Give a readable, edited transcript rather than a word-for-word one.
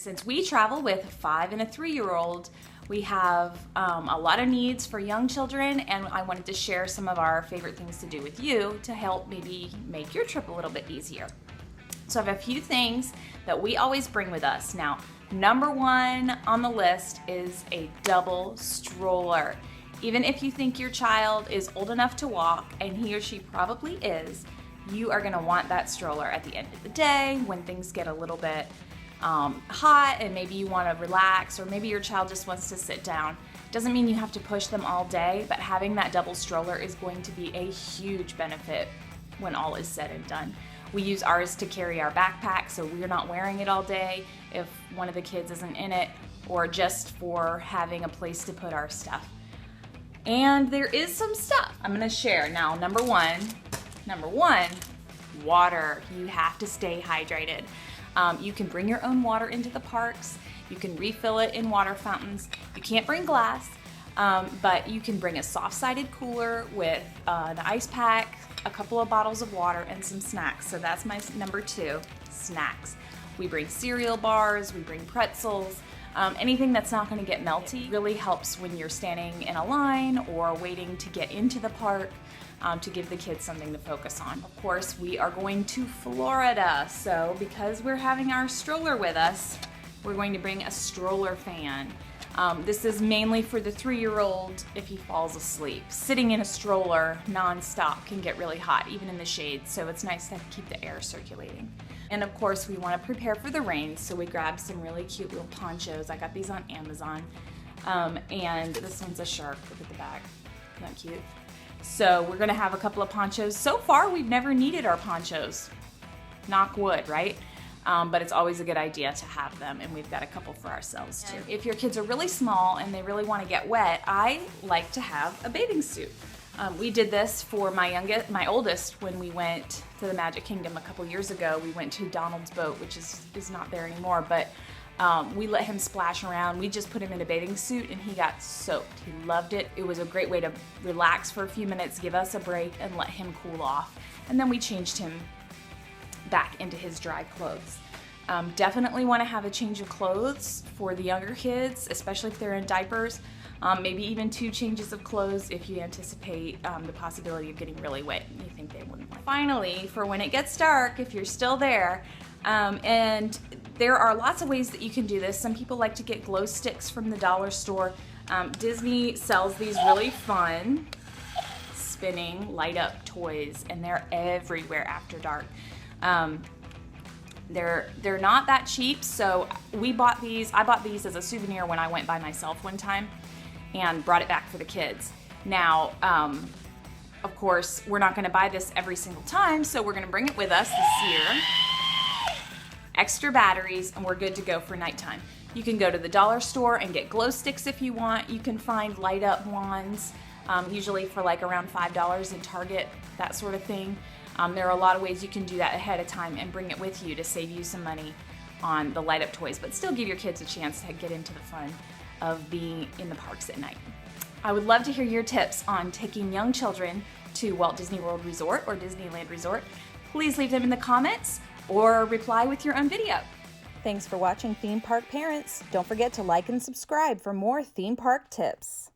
Since we travel with a 5 and a 3-year-old, we have a lot of needs for young children, and I wanted to share some of our favorite things to do with you to help maybe make your trip a little bit easier. So I have a few things that we always bring with us. Now, number one on the list is a double stroller. Even if you think your child is old enough to walk, and he or she probably is, you are gonna want that stroller at the end of the day when things get a little bit hot and maybe you wanna relax, or maybe your child just wants to sit down. Doesn't mean you have to push them all day, but having that double stroller is going to be a huge benefit when all is said and done. We use ours to carry our backpack, so we're not wearing it all day if one of the kids isn't in it, or just for having a place to put our stuff. And there is some stuff I'm gonna share. Now, number one, water. You have to stay hydrated. You can bring your own water into the parks. You can refill it in water fountains. You can't bring glass, but you can bring a soft-sided cooler with an ice pack, a couple of bottles of water, and some snacks. So that's my number two, snacks. We bring cereal bars, we bring pretzels, anything that's not gonna get melty. It really helps when you're standing in a line or waiting to get into the park, to give the kids something to focus on. Of course, we are going to Florida, so because we're having our stroller with us, we're going to bring a stroller fan. This is mainly for the 3-year-old if he falls asleep. Sitting in a stroller non-stop can get really hot, even in the shade, so it's nice to keep the air circulating. And of course, we want to prepare for the rain, so we grabbed some really cute little ponchos. I got these on Amazon, and this one's a shark. Look at the back. Isn't that cute? So we're gonna have a couple of ponchos. So far, we've never needed our ponchos. Knock wood, right? But it's always a good idea to have them, and we've got a couple for ourselves too. If your kids are really small and they really want to get wet, I like to have a bathing suit. We did this for my oldest when we went to the Magic Kingdom a couple years ago. We went to Donald's boat, which is not there anymore, but we let him splash around. We just put him in a bathing suit and he got soaked. He loved it. It was a great way to relax for a few minutes, give us a break, and let him cool off. And then we changed him back into his dry clothes. Definitely want to have a change of clothes for the younger kids, especially if they're in diapers. Maybe even 2 changes of clothes if you anticipate the possibility of getting really wet and you think they wouldn't like. Finally, for when it gets dark, if you're still there, and there are lots of ways that you can do this. Some people like to get glow sticks from the dollar store. Disney sells these really fun spinning light up toys, and they're everywhere after dark. They're not that cheap, so I bought these as a souvenir when I went by myself one time and brought it back for the kids. Now, of course, we're not gonna buy this every single time, so we're gonna bring it with us this year. Extra batteries, and we're good to go for nighttime. You can go to the dollar store and get glow sticks if you want. You can find light up wands, usually for like around $5 in Target, that sort of thing. There are a lot of ways you can do that ahead of time and bring it with you to save you some money on the light up toys, but still give your kids a chance to get into the fun of being in the parks at night. I would love to hear your tips on taking young children to Walt Disney World Resort or Disneyland Resort. Please leave them in the comments or reply with your own video. Thanks for watching Theme Park Parents. Don't forget to like and subscribe for more theme park tips.